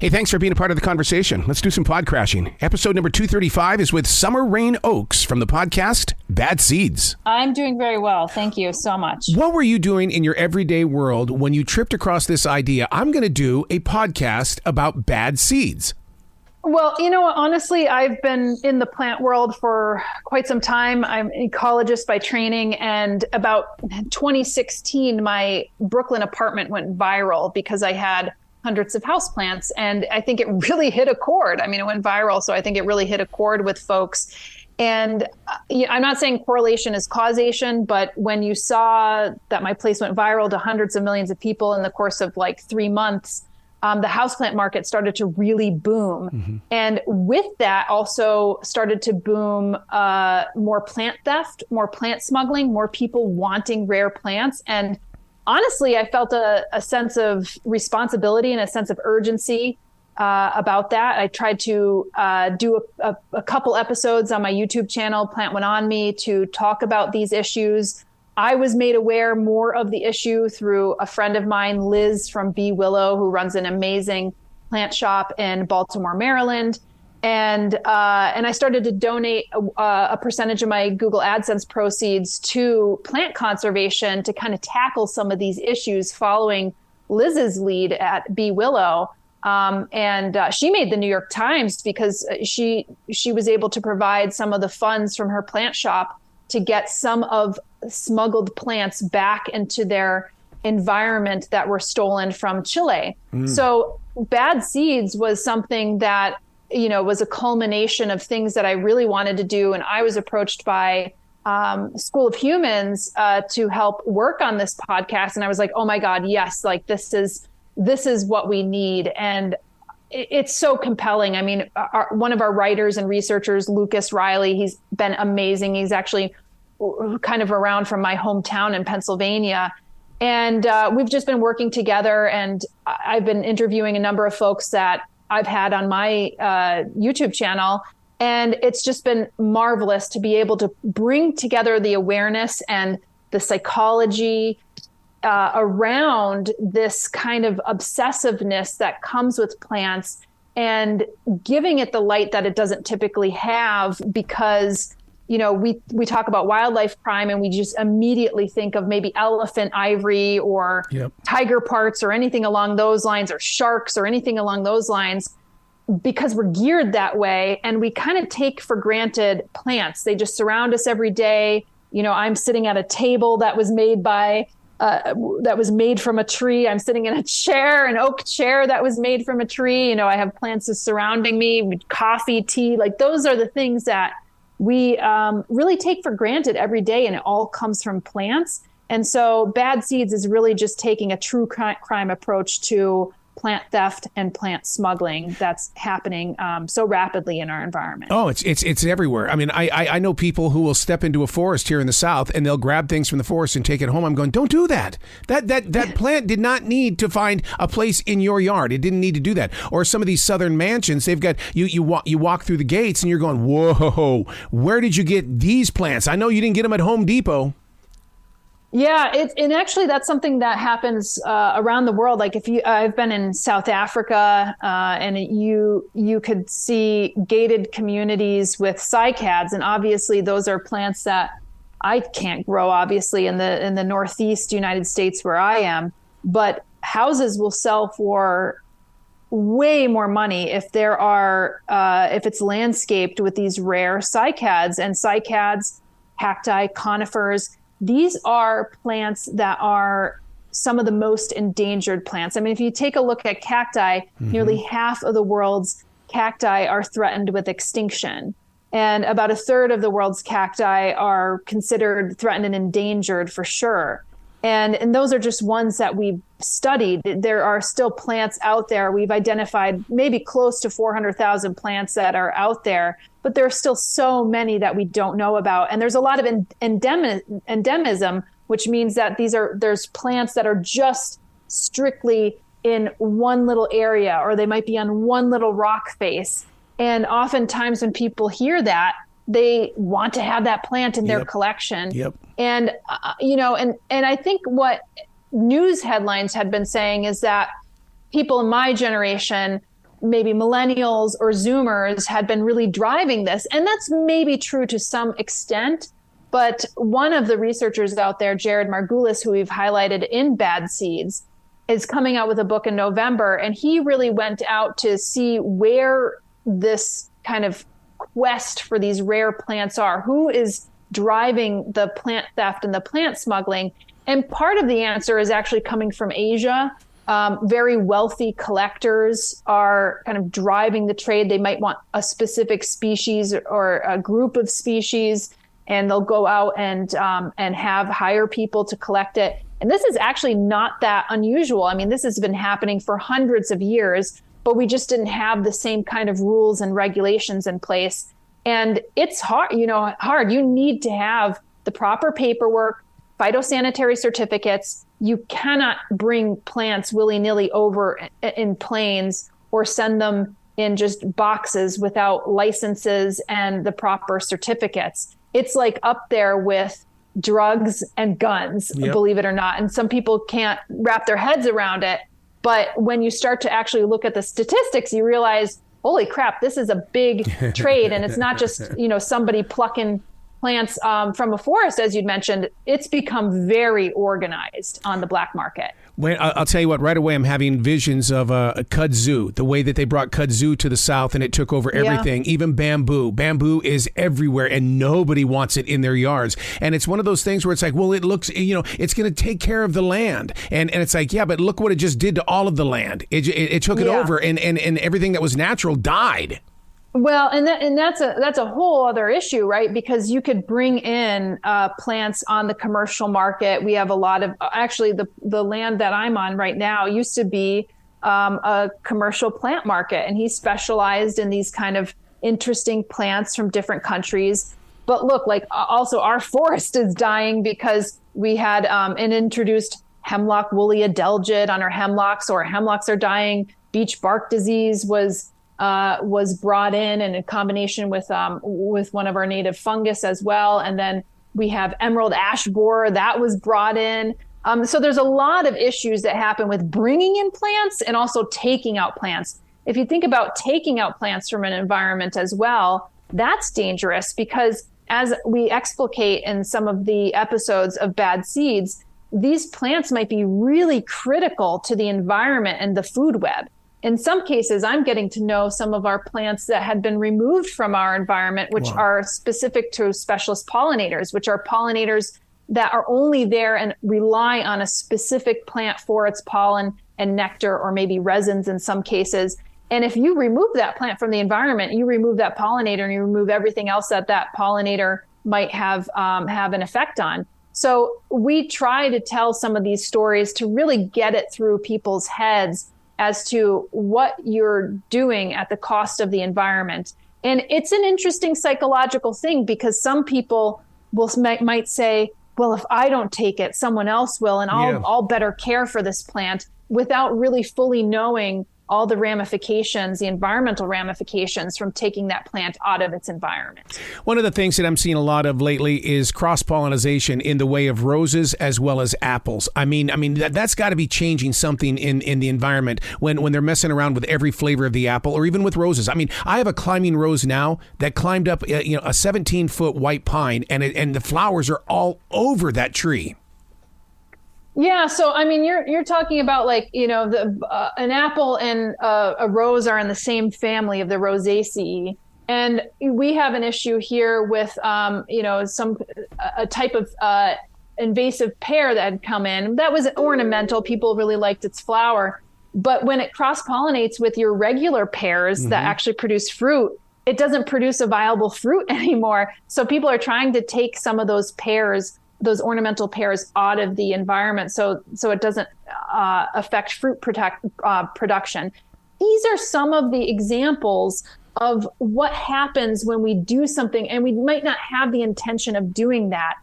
Hey, thanks for being a part of the conversation. Let's do some pod crashing. Episode number 235 is with Summer Rayne Oakes from the podcast Bad Seeds. I'm doing very well. Thank you so much. What were you doing in your everyday world when you tripped across this idea? I'm going to do a podcast about bad seeds. Well, honestly, I've been in the plant world for quite some time. I'm an ecologist by training, and about 2016, my Brooklyn apartment went viral because I had hundreds of houseplants. And I think it really hit a chord. I mean, it went viral. So I think it really hit a chord with folks. And I'm not saying correlation is causation, but when you saw that my place went viral to hundreds of millions of people in the course of like 3 months, the houseplant market started to really boom. Mm-hmm. And with that also started to boom more plant theft, more plant smuggling, more people wanting rare plants. And honestly, I felt a sense of responsibility and a sense of urgency about that. I tried to do a couple episodes on my YouTube channel, Plant Went On Me, to talk about these issues. I was made aware more of the issue through a friend of mine, Liz from Bee Willow, who runs an amazing plant shop in Baltimore, Maryland. And I started to donate a percentage of my Google AdSense proceeds to plant conservation to kind of tackle some of these issues following Liz's lead at Bee Willow. And she made the New York Times because she was able to provide some of the funds from her plant shop to get some of smuggled plants back into their environment that were stolen from Chile. So Bad Seeds was something that was a culmination of things that I really wanted to do. And I was approached by School of Humans to help work on this podcast. And I was like, oh my God, yes, like this is what we need. And it's so compelling. I mean, one of our writers and researchers, Lucas Riley, he's been amazing. He's actually kind of around from my hometown in Pennsylvania. And we've just been working together. And I've been interviewing a number of folks that I've had on my YouTube channel. And it's just been marvelous to be able to bring together the awareness and the psychology around this kind of obsessiveness that comes with plants and giving it the light that it doesn't typically have, because we talk about wildlife crime and we just immediately think of maybe elephant ivory or tiger parts or anything along those lines, or sharks or anything along those lines, because we're geared that way. And we kind of take for granted plants. They just surround us every day. I'm sitting at a table that was made from a tree. I'm sitting in a chair, an oak chair that was made from a tree. I have plants surrounding me, coffee, tea, like those are the things that we really take for granted every day, and it all comes from plants. And so Bad Seeds is really just taking a true crime approach to plant theft and plant smuggling that's happening so rapidly in our environment. Oh, it's everywhere. I mean, I know people who will step into a forest here in the South and they'll grab things from the forest and take it home. I'm going, don't do that. That plant did not need to find a place in your yard. It didn't need to do that. Or some of these southern mansions, they've got you walk through the gates and you're going, whoa, where did you get these plants? I know you didn't get them at Home Depot. Yeah, and actually that's something that happens around the world. Like I've been in South Africa, and you could see gated communities with cycads, and obviously those are plants that I can't grow, obviously in the Northeast United States where I am. But houses will sell for way more money if if it's landscaped with these rare cycads. And cycads, cacti, conifers. These are plants that are some of the most endangered plants. I mean, if you take a look at cacti, nearly half of the world's cacti are threatened with extinction. And about a third of the world's cacti are considered threatened and endangered for sure. And those are just ones that we've studied. There are still plants out there. We've identified maybe close to 400,000 plants that are out there, but there are still so many that we don't know about. And there's a lot of endemism, which means that there's plants that are just strictly in one little area, or they might be on one little rock face. And oftentimes when people hear that, they want to have that plant in their collection. And, and I think what news headlines had been saying is that people in my generation maybe millennials or Zoomers had been really driving this. And that's maybe true to some extent. But one of the researchers out there, Jared Margulis, who we've highlighted in Bad Seeds, is coming out with a book in November. And he really went out to see where this kind of quest for these rare plants are. Who is driving the plant theft and the plant smuggling? And part of the answer is actually coming from Asia. Very wealthy collectors are kind of driving the trade. They might want a specific species or a group of species, and they'll go out and hire people to collect it. And this is actually not that unusual. I mean, this has been happening for hundreds of years, but we just didn't have the same kind of rules and regulations in place. And it's hard. You need to have the proper paperwork, phytosanitary certificates. You cannot bring plants willy-nilly over in planes or send them in just boxes without licenses and the proper certificates. It's like up there with drugs and guns, believe it or not. And some people can't wrap their heads around it. But when you start to actually look at the statistics, you realize, holy crap, this is a big trade. And it's not just, somebody plucking plants from a forest, as you'd mentioned. It's become very organized on the black market. I'll tell you what, right away I'm having visions of a kudzu, the way that they brought kudzu to the South and it took over everything, even bamboo. Bamboo is everywhere and nobody wants it in their yards. And it's one of those things where it's like, well, it looks, it's going to take care of the land. And it's like, yeah, but look what it just did to all of the land. It took it over and everything that was natural died. Well, and that's a whole other issue, right? Because you could bring in plants on the commercial market. We have a lot of, actually, the land that I'm on right now used to be a commercial plant market, and he specialized in these kind of interesting plants from different countries. But look, like also our forest is dying because we had an introduced hemlock woolly adelgid on our hemlocks, or hemlocks are dying. Beech bark disease was brought in combination with one of our native fungus as well. And then we have emerald ash borer that was brought in. So there's a lot of issues that happen with bringing in plants and also taking out plants. If you think about taking out plants from an environment as well, that's dangerous, because as we explicate in some of the episodes of Bad Seeds, these plants might be really critical to the environment and the food web. In some cases, I'm getting to know some of our plants that had been removed from our environment, which are specific to specialist pollinators, which are pollinators that are only there and rely on a specific plant for its pollen and nectar, or maybe resins in some cases. And if you remove that plant from the environment, you remove that pollinator and you remove everything else that pollinator might have an effect on. So we try to tell some of these stories to really get it through people's heads as to what you're doing at the cost of the environment. And it's an interesting psychological thing, because some people might say, well, if I don't take it, someone else will, and I'll better care for this plant, without really fully knowing all the ramifications, the environmental ramifications from taking that plant out of its environment. One of the things that I'm seeing a lot of lately is cross-pollination in the way of roses as well as apples. I mean that's got to be changing something in the environment when they're messing around with every flavor of the apple, or even with roses. I mean, I have a climbing rose now that climbed up a 17-foot white pine, and the flowers are all over that tree. Yeah, so I mean, you're talking about an apple and a rose are in the same family of the Rosaceae, and we have an issue here with a type of invasive pear that had come in. That was ornamental. People really liked its flower, but when it cross-pollinates with your regular pears that actually produce fruit, it doesn't produce a viable fruit anymore. So people are trying to take some of those pears, those ornamental pears, out of the environment so it doesn't affect fruit production. These are some of the examples of what happens when we do something and we might not have the intention of doing that.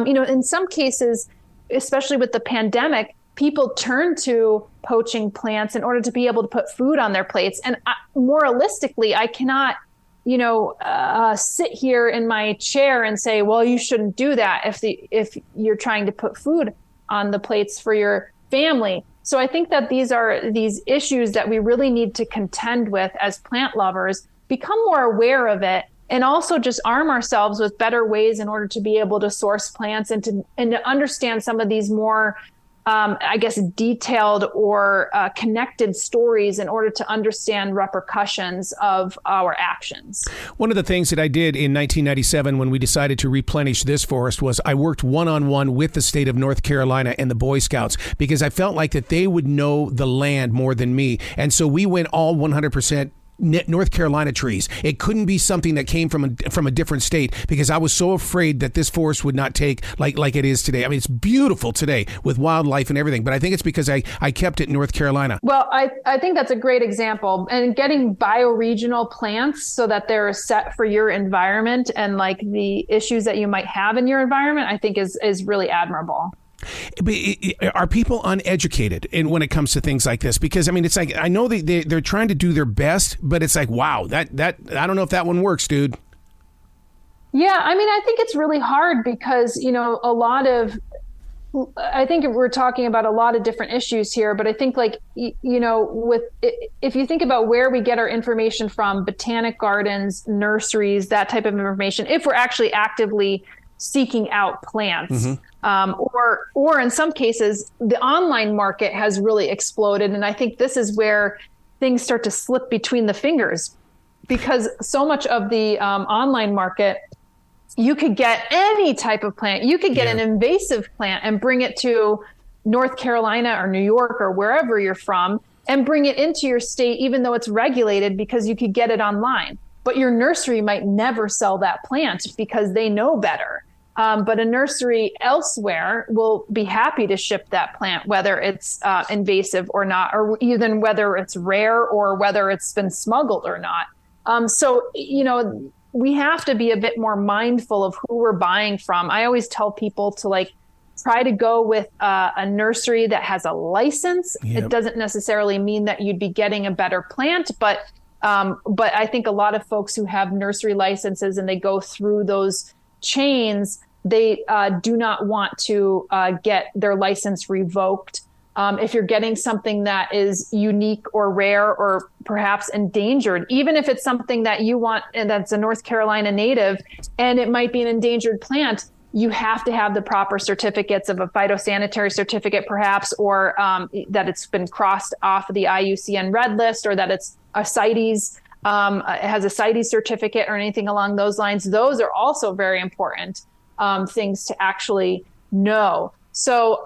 In some cases, especially with the pandemic, people turn to poaching plants in order to be able to put food on their plates. And moralistically, I cannot sit here in my chair and say, well, you shouldn't do that if you're trying to put food on the plates for your family. So I think that these are these issues that we really need to contend with as plant lovers, become more aware of it, and also just arm ourselves with better ways in order to be able to source plants and to understand some of these more I guess, detailed or connected stories in order to understand repercussions of our actions. One of the things that I did in 1997 when we decided to replenish this forest was I worked one-on-one with the state of North Carolina and the Boy Scouts, because I felt like that they would know the land more than me. And so we went all 100% North Carolina trees. It couldn't be something that came from a different state, because I was so afraid that this forest would not take like it is today. I mean, it's beautiful today with wildlife and everything, but I think it's because I kept it in North Carolina. Well, I think that's a great example. And getting bioregional plants so that they're set for your environment and like the issues that you might have in your environment, I think is really admirable. Are people uneducated when it comes to things like this? Because I mean, it's like, I know they're trying to do their best, but it's like, wow, that I don't know if that one works, dude. Yeah, I mean, I think it's really hard because, I think we're talking about a lot of different issues here, but I think if you think about where we get our information from, botanic gardens, nurseries, that type of information, if we're actually actively seeking out plants. Mm-hmm. Or in some cases, the online market has really exploded. And I think this is where things start to slip between the fingers, because so much of the online market, you could get any type of plant. You could get an invasive plant and bring it to North Carolina or New York or wherever you're from and bring it into your state, even though it's regulated, because you could get it online. But your nursery might never sell that plant because they know better. But a nursery elsewhere will be happy to ship that plant, whether it's invasive or not, or even whether it's rare or whether it's been smuggled or not. So, we have to be a bit more mindful of who we're buying from. I always tell people to try to go with a nursery that has a license. Yep. It doesn't necessarily mean that you'd be getting a better plant, but I think a lot of folks who have nursery licenses and they go through those chains, they do not want to get their license revoked. If you're getting something that is unique or rare or perhaps endangered, even if it's something that you want and that's a North Carolina native and it might be an endangered plant, you have to have the proper certificates of a phytosanitary certificate, perhaps, or that it's been crossed off the IUCN Red List, or that it's a CITES, has a CITES certificate or anything along those lines. Those are also very important things to actually know. So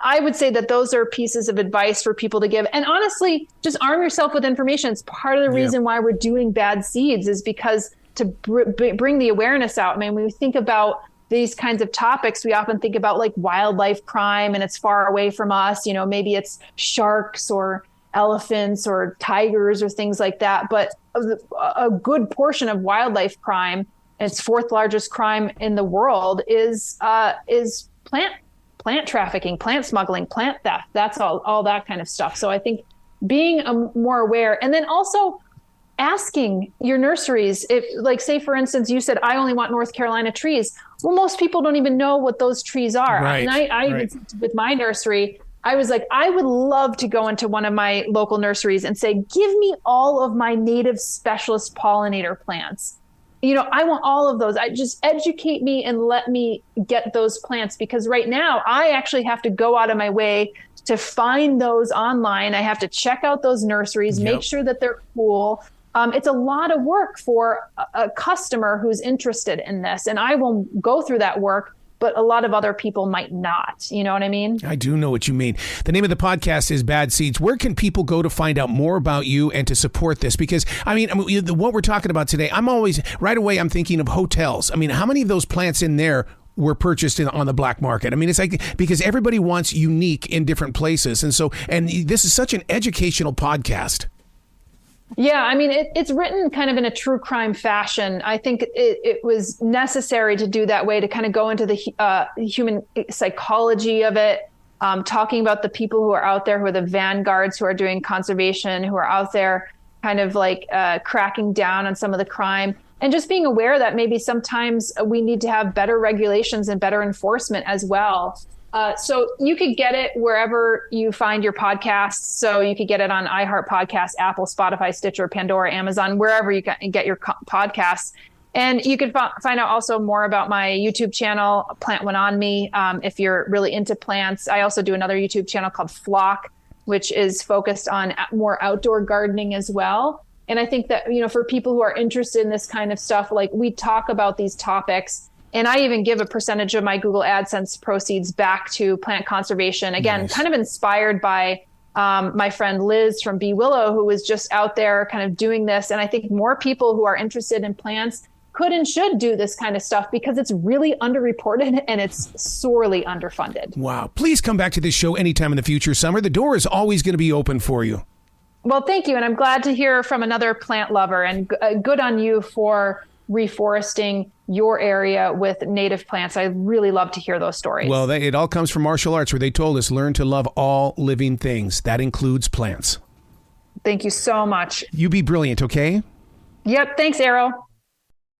I would say that those are pieces of advice for people to give. And honestly, just arm yourself with information. It's part of the reason why we're doing Bad Seeds, is because to bring the awareness out. I mean, when we think about these kinds of topics, we often think about wildlife crime and it's far away from us. Maybe it's sharks or elephants or tigers or things like that. But a good portion of wildlife crime, its fourth largest crime in the world, is plant trafficking, plant smuggling, plant theft. That's all that kind of stuff. So I think being more aware, and then also asking your nurseries, if say for instance, you said, I only want North Carolina trees. Well, most people don't even know what those trees are. Right. And I with my nursery, I was like, I would love to go into one of my local nurseries and say, give me all of my native specialist pollinator plants. I want all of those. I just educate me and let me get those plants, because right now I actually have to go out of my way to find those online. I have to check out those nurseries, make sure that they're cool. It's a lot of work for a customer who's interested in this, and I will go through that work, but a lot of other people might not. You know what I mean? I do know what you mean. The name of the podcast is Bad Seeds. Where can people go to find out more about you and to support this? Because, what we're talking about today, I'm thinking of hotels. I mean, how many of those plants in there were purchased on the black market? I mean, it's because everybody wants unique in different places. And this is such an educational podcast. Yeah, I mean, it's written kind of in a true crime fashion. I think it was necessary to do that way, to kind of go into the human psychology of it, talking about the people who are out there, who are the vanguards, who are doing conservation, who are out there kind of cracking down on some of the crime, and just being aware that maybe sometimes we need to have better regulations and better enforcement as well. So you could get it wherever you find your podcasts. So you could get it on iHeart Podcasts, Apple, Spotify, Stitcher, Pandora, Amazon, wherever you get your podcasts. And you can find out also more about my YouTube channel, Plant One On Me, if you're really into plants. I also do another YouTube channel called Flock, which is focused on more outdoor gardening as well. And I think that, for people who are interested in this kind of stuff, like we talk about these topics. And I even give a percentage of my Google AdSense proceeds back to plant conservation. Again, kind of inspired by my friend Liz from Bee Willow, who was just out there kind of doing this. And I think more people who are interested in plants could and should do this kind of stuff because it's really underreported and it's sorely underfunded. Wow. Please come back to this show anytime in the future, Summer. The door is always going to be open for you. Well, thank you. And I'm glad to hear from another plant lover, and good on you for reforesting your area with native plants. I really love to hear those stories. Well, it all comes from martial arts, where they told us learn to love all living things. That includes plants. Thank you so much. You be brilliant, okay? Yep. Thanks, Arrow.